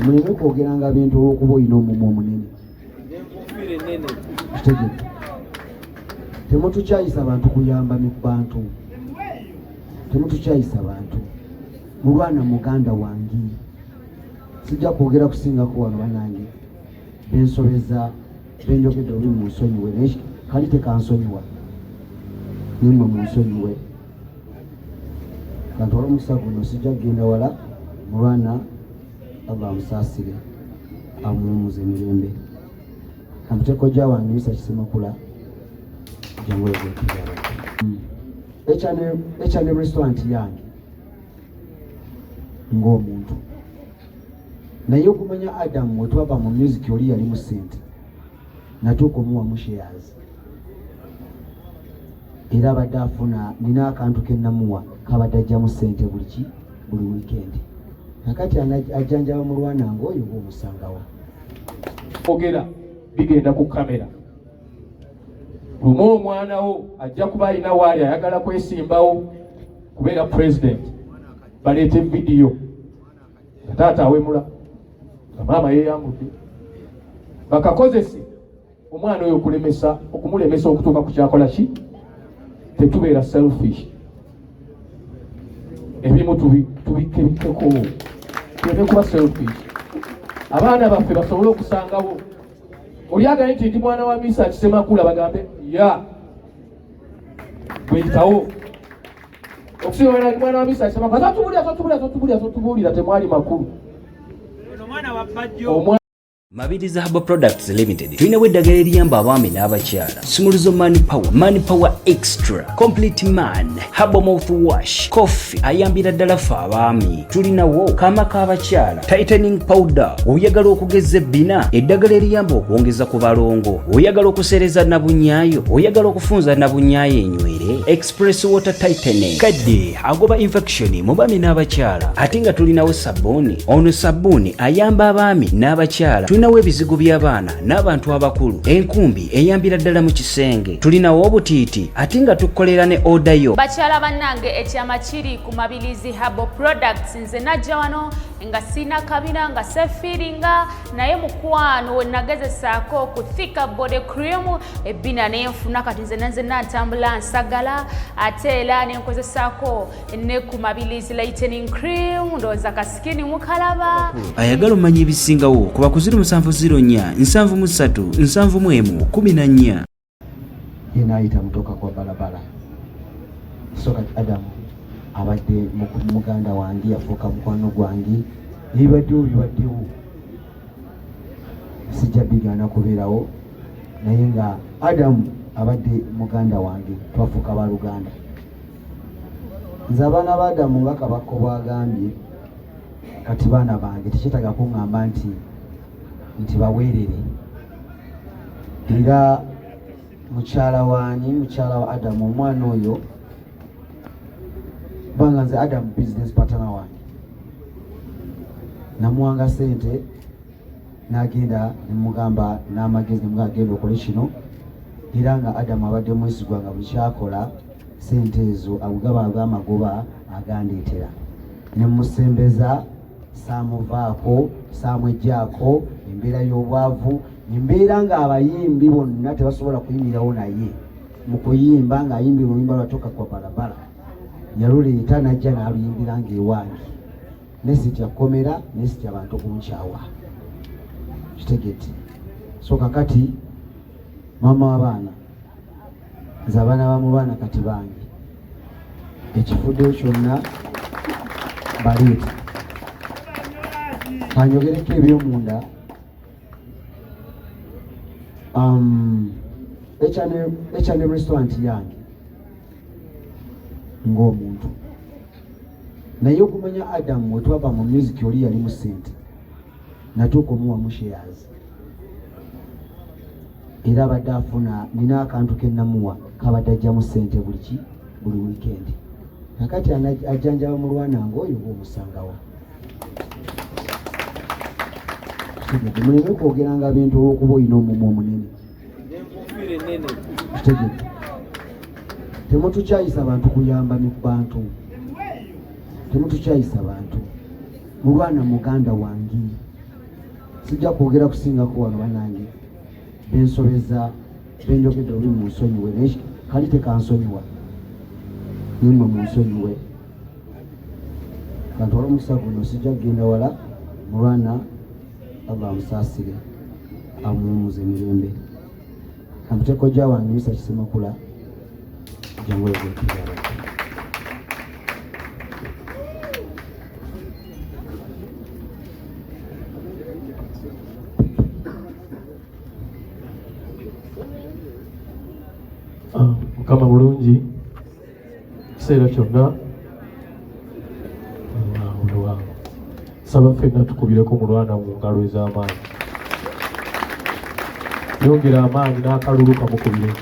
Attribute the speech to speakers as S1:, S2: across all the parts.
S1: muleme kwogeranga bintu olw'okuba olina omumwa omunene. Temutukyayisa bantu kuyamba mu bantu, temutukyayisa bantu. Mulwana muganda wange, sijja kwogera kusingako wano banange bensobeza benjogedde oli munsonyiwe naye kali tekansonyiwa nimwe munsonyiwe. Kanti olw'omukisa guno sijja kugenda wala. Mulwana Allah amusaasire amuwumuze emirembe. Kamutekojja wange Mesach Semakula jangu H&M restaurant yange ng'omuntu naye okumanya Adam we twava mu music oli yali mu ssente natuuka omuwamu shares era abadde afuna nina akantu ke namuwa kabadde ajjamu ssente buli weekend. Nakati ajjanjaba mulwana ng'oyo ng'omusangawo.
S2: Ogera bigenda ku kamera. Lumu omwana wo ajja kuba alina waali ayagala kwesimbawo kubeera president. Baleete vidiyo. Taata awemula. Maama yeeyambudde. Bakakozese omwana oyo okumulemesa okutuuka ku kyakola ki? Tetubeera selfish. Ebimu tubikeko. Tuleme kuba selfish. Abaana baffe basobole okusangawo. Oli agambye nti ndi mwana wa Mesach Semakula bagambe ya bwetawo okusiba mwana wa Mesach Semakula totubulira temwali makulu.
S3: Omwana wa bajjo
S4: Mabiriza Herbal Products Limited. Tulinawo eddagala eriyamba abaami n'abakyala. Simuluzo Man Power Extra, Complete Man, Herbal Mouthwash, Coffee ayambira ddala ffe abaami. Tulinawo kaama k'abakyala, Tightening Powder, oyagala okugeza ebbina, eddagala eriyamba okwongeza ku balongo, oyagala okusereza nabunyaayo, oyagala okufunza nabunyaayo enywere, Express Water Tightening, kadde agoba infection mu baami n'abakyala. Ate nga tulinawo sabbuuni, ono sabbuuni ayamba abaami n'abakyala. Tulinawo ebizigo by'abaana n'abantu abakulu, enkumbi eyambira ddala mu kisenge. Tulinawo obutiiti ate nga tukolera ne oda yo.
S5: Bakyala bannange ekyama kiri ku Mabirizi Herbal Products. Nze najja wano nga sina kabina nga sefiringa naye mukwano we nagezesaako ku Thika Body Cream ebbina nenfuna kati nze natambula nsagala ate era nenkozesaako ne ku Mabirizi Lightening Cream ndowooza kasikini mukalaba.
S4: Ayagala omanya ebisingawo kuba ku 0704 737 714.
S1: Yena ayita mutoka kwa balabala. So kati Adam abadde muganda wange yafuuka mukwano gwange bibaddewo sijja bigana kubeerawo naye nga Adam abadde muganda wange twafuuka baluganda. Nze abaana ba Adamu nga Kabako bwagambye kati baana bange tekyetaaga kuŋŋamba nti baweerere. Era mukyala wa Adamu omwana oyo kubanga nze Adamu business partner wange namuwanga sente n'agenda nemugamba n'amagezi nemugagenda okole kino era nga Adamu abadde mwesigwa nga buli kyakola sente ezo agaba ag'amagoba agandeetera nemusembeza saamuvaako saamwejjaako embeera y'obwavu embeera nga abayimbi bonna tebasobola kuyimirirawo naye mu kuyimba ng'ayimbira oluyimba lwatoka kwa balabala yaluleeta najja n'aluyimbira ng'ewange nesitya komera nesitya abantu kunkyawa kitegeti. So kakati mama w'abaana nze abaana ba mulwana kati bange ekifudde kyonna baleeta kanyogereko ebyomunda. H&M restaurant yange ng'omuntu naye okumanya Adam we twava mu music oli yali mu ssente natuuka omuwamu shares era abadde afuna nina akantu ke namuwa kabadde ajjamu ssente buli weekend. Nakati ajjanjaba mulwana ng'oyo ng'omusangawo. Muleme kwogeranga bintu olw'okuba olina omumwa omunene. Temutukyayisa bantu kuyamba mu bantu, temutukyayisa bantu. Mulwana muganda wange, sijja kwogera kusingako wano bannange bensobeza benjogedde oli munsonyiwe naye kali tekansonyiwa nimwe munsonyiwe kanti wala omukisa guno sijja kugenda wala mulwana Allah amusaasire amuwumuza emirembe amutekojja wange Mesach Semakula jangu yogekirala
S2: Mukama bulungi kiseera kyonna saba ffenna tukubireko mulwana mu ngalo ez'amaanyi yongera amaanyi n'akalulu kamukubire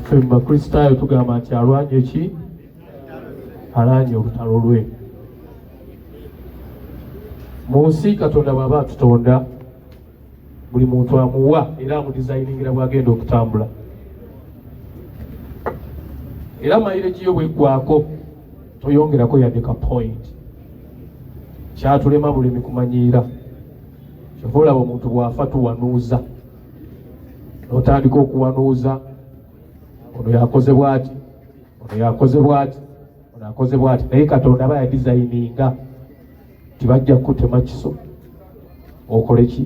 S2: ffe mu bakristaayo tugamba nti alwanye eki alanye olutalo lwe mu nsi Katonda bw'aba atutonda buli muntu amuwa era amudizayiningira bw'agenda okutambula era mayire giyo bweggwako toyongerako yadde ka point kyatulema bulemi kumanyiira kyova olaba omuntu bw'afa tuwanuuza n'otandika okuwanuuza ono yakoze bw'ati ono yakoze bw'ati ono akoze bw'ati naye Katonda aba yadizayininga tibajja kutema kiso okole ki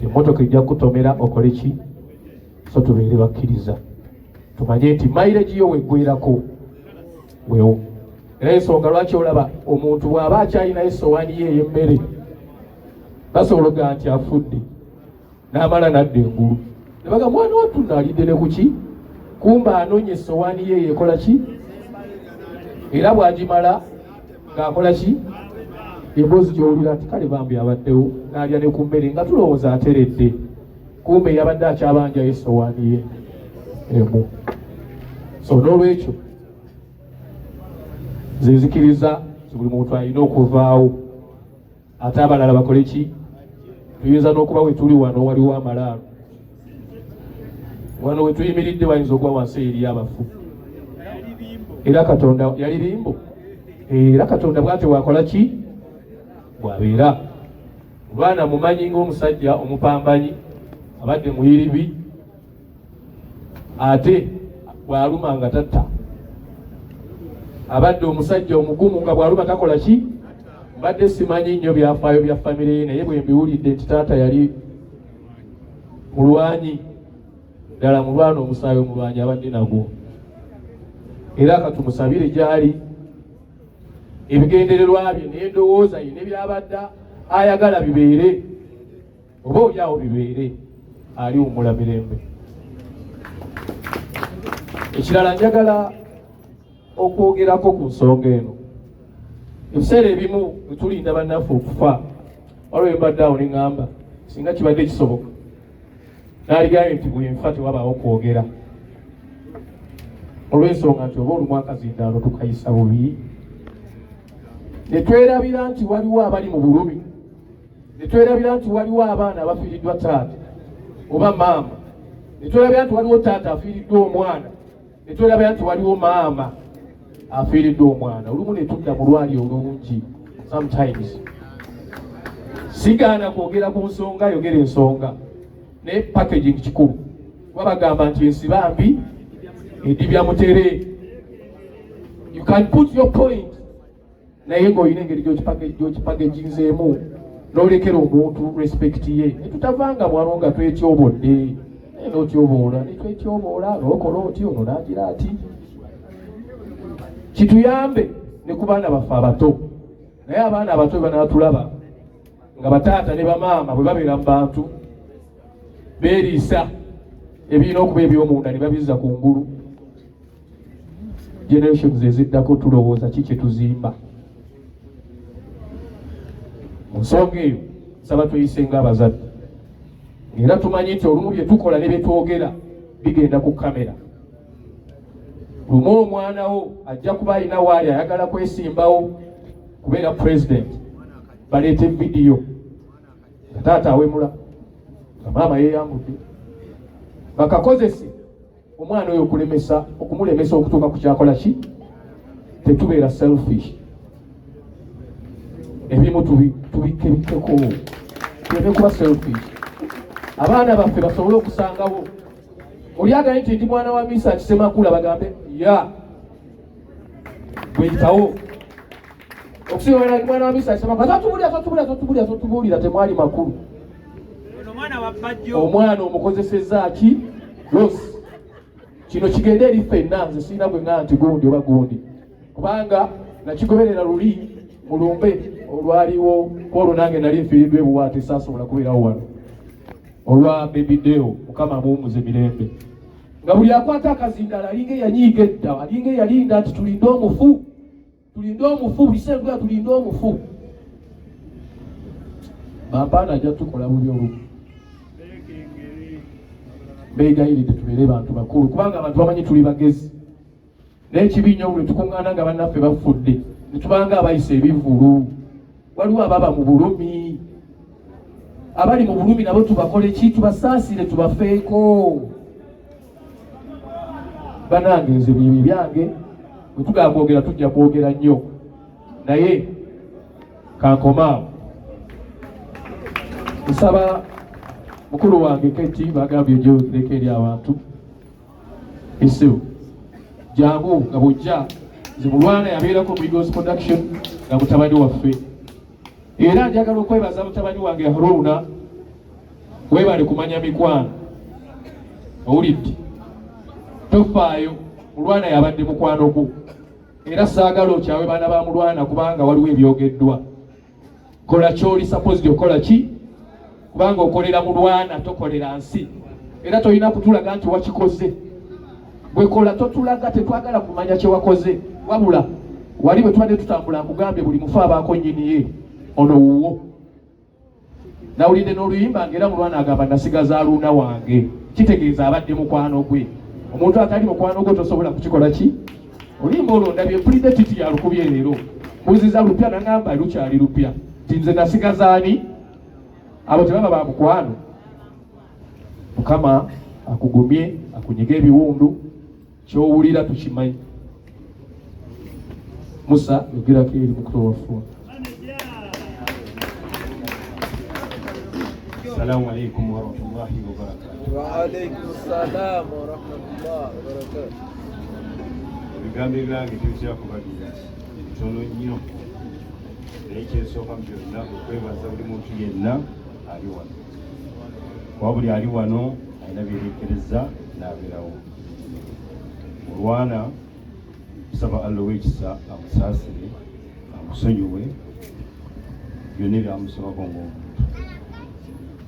S2: emmotoka ejja kutomera okole ki so tubeere bakkiriza tumanye nti mayire giyo weggwerako wewo era ensonga lwaki olaba omuntu bw'aba akyalina essowaani ye ey'emmere basobola okugaa nti afudde n'amala n'adda engulu ne baga mwana wattu naalidde ne ku ki kumba anoonya essowaani ye yeekola ki era bw'agimala ng'akola ki emboozi gy'owulira nti kale bambi abaddewo n'alya ne ku mmere nga tulowooza ateredde kumbe yabadde akyabanjayo essowaani ye emu so n'olwekyo nzikiriza buli muntu alina okuvaawo ate abalala bakole ki tuyinza n'okuba we tuli wano waliwo amalaalo wano we tuyimiridde bayinza okuba wansi eri abafu era Katonda yali limbo era Katonda bw'ate bwakola ki bw'abeera Mulwana mumanyi ng'omusajja omupambanyi abadde muyiribi ate bw'aluma nga tatta abadde omusajja omugumu nga bw'aluma takola ki mbadde simanyi nnyo byafaayo bya famire ye naye bwe mbiwulidde nti taata yali mulwanyi ddala mulwana omusaayi omulwanyi abadde nagwo era katumusabire gy'ali ebigendererwa bye n'endowooza ye ne byabadde ayagala bibeere oba olyawo bibeere ali wumula mirembe ekirala njagala okwogerako ku nsonga eno ebiseera ebimu bwe tulinda bannaffe okufa waliwo embadde awo ne ŋŋamba singa kibadde kisoboka n'aligambye nti bwe nfa tewabaawo kwogera olw'ensonga nti oba olumu akazindaalo tukayisa bubi ne twerabira nti waliwo abali mu bulumi ne twerabira nti waliwo abaana abafiiriddwa taata oba maama ne twerabira nti waliwo taata afiiriddwa omwana ne twerabira nti waliwo maama afiiriddwa omwana olumu ne tudda mu lwali olungi sometimes sigaana kwogera ku nsonga yogera ensonga ne packaging kikulu kuba bagamba nti ensi bambi edibya mutere you can put your point naye ng'olina engeri gy'okipageginzeemu n'olekera omuntu respect ye netutavanga mwano nga twetyobodde naye n'otyoboola netwetyoboola n'okola oti ono n'agira ati kituyambe ne ku baana baffe abato naye abaana abato banaatulaba nga bataata ne bamaama bwe babeera mu bantu beeriisa ebirina okuba eby'omunda ne babizza ku ngulu generations eziddako tulowooza ki kye tuzimba mu nsonga eyo saba tuyise ng'abazadde era tumanyi nti olumu bye tukola ne bye twogera bigenda ku kamera lumu omwana wo ajja kuba alina waali ayagala kwesimbawo kubeera president baleete vidiyo nga taata awemula nga maama yeeyambudde bakakozese omwana oyo okumulemesa okutuuka ku kyakola ki tetubeera selfish ebimu tubikebikeko tuleme kuba selfish abaana baffe basobole okusangawo oli agaye nti ndi mwana wa Mesach Semakula bagambe ya gweyitawo okusiwera ndi mwana wa Mesach Semakula totubuulira temwali makulu omwana omukozesezza ki losi kino kigende eri ffenna nze sirina bwe nga nti gundi oba gundi kubanga nakigoberera luli mulumbe olwaliwo olwo nange nali nfiiriddwa ebuwaate saasobola kubeerawo wano olwa bebideo mukama muwumuze mirembe nga buli akwata akazindala alinga eyanyiiga edda alinga eyalinda nti tulinde omufu buli senguya tulinde omufu bampaana ajja tukola bubi olumu beegayiridde tubeere bantu bakulu kubanga abantu bamanyi tuli bagezi n'ekibi nnyo buli tukuŋŋaana nga bannaffe bafudde netubanga abayisa ebivulu waliwo ababa mu bulumi abali mu bulumi nabo tubakole ki tubasaasire tubafeeko banange nze bibi byange bwe tugaba kwogera tujja kwogera nnyo naye kankomaawo nsaba mukulu wange Keti bagambye gyogereko eri abantu esibo jangu nga bujja nze mulwana yabeerako Migos Production nga mutabani waffe era njagala okwebaza mutabani wange Harunah webale kumanya mikwano owulidde tofaayo mulwana yabadde mukwano gwo era saagala okyawe baana ba mulwana kubanga waliwo ebyogeddwa kola kyoli supposed okola ki kubanga okolera mulwana tokolera nsi era tolina kutulaga nti wakikoze bwekola totulaga tetwagala kumanya kyewakoze wabula wali bwe tubadde tutambula nkugambye buli mufu abaako nnyiniye ono wuwo nawulidde n'oluyimba ng'era mulwana agamba nasigaza Harunah wange kitegeeza abadde mukwano gwe omuntu atali mukwano gwe tosobola kukikola ki oluyimba olwo ndabye mpulidde titi yalukubye leero mbuziza lupya naŋŋamba lukyali lupya nti nze nasigazaani abo tebaba ba mukwano mukama akugumye akunyiga ebiwundu kyowulira tukimanyi Musa yogerako eri mukulu waffe
S6: Assalamu alaikum warahmatullahi wabarakatuh.
S7: Wa alaikum assalam warahmatullahi wabarakatuh.
S6: Ebigambo ebyange tebitera kubadira bitono nnyo naye kyensooka mu byonna okwebaza buli muntu yenna ali wano kuba buli ali wano alina byerekereza n'abeerawo mulwana tusaba Allah w'ekisa amusaasire amusonyiwe byonna ebyamusobako ng'omuntu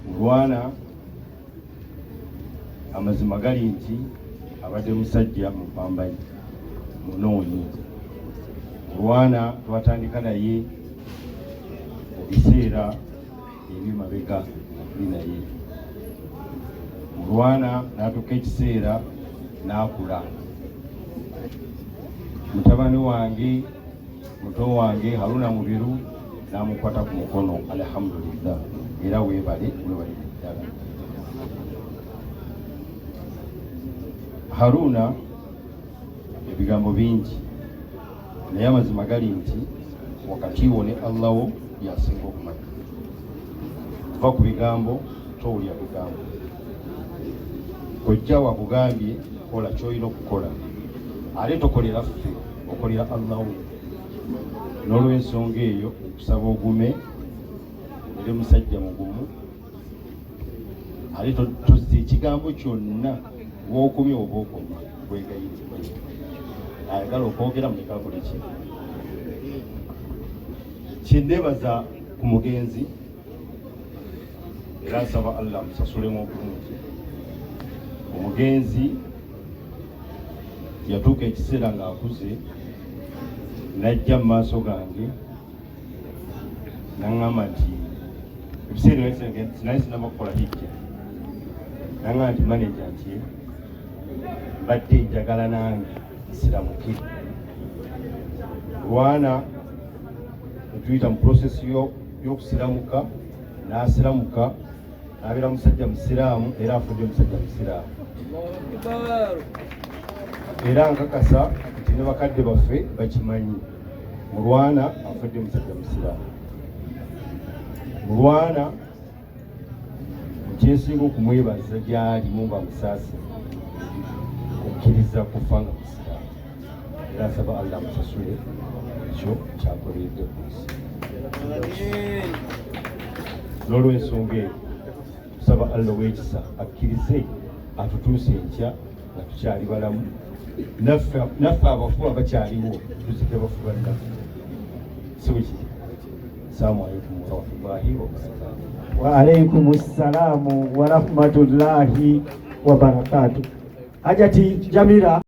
S6: mulwana amazima gali nti abadde musajja mupambanyi munoonyi mulwana twatandika naye mu biseera ebimabega biri naye mulwana n'atuuka ekiseera n'akula mutabani wange muto wange Harunah Mubiru n'amukwata ku mukono alhamdulillah era weebale ddala Harunah ebigambo bingi naye amazima gali nti wakati wo ne Allah wo yasinga okumanya kuva ku bigambo towulya bigambo kojja wakugambye kola kyolina okukola ate tokolera ffe okolera Allah wo n'olw'ensonga eyo okusaba ogume eri musajja mugumu ate tozza ekigambo kyonna w'okumye oba okoma bwegayirirwa ayagala okwogera mulekakole ki kinneebaza ku mugenzi era nsaba Allah musasulemu obulungi omugenzi yatuuka ekiseera ng'akuze najja mu maaso gange naŋŋamba nti ebiseera naye sinaba kukola hijja naŋŋamba nti maneja nti mbadde njagala nange nsiramuke lwana netuyita mu prosesi y'okusiramuka n'asiramuka n'abeera musajja musiraamu era afudde musajja musiraamu era nkakasa nti ne bakadde baffe bakimanyi mulwana afudde musajja musiraamu Mulwana kyensinga okumwebaza gyali nga musaasi okukkiriza kufa nga musiraamu era asaba Allah musasule ekyo kyakoledde ku nsi. N'olw'ensonga eyo tusaba Allah w'ekisa akkirize atutuuse enkya nga tukyali balamu naffe abafu abakyaliwo tuzike bafu bannaffe si bwe kiri. Assalamu alaikum warahmatullahi wabarakatuh.
S8: Wa alaikum assalamu warahmatullahi wabarakatuh. Hajati Jamila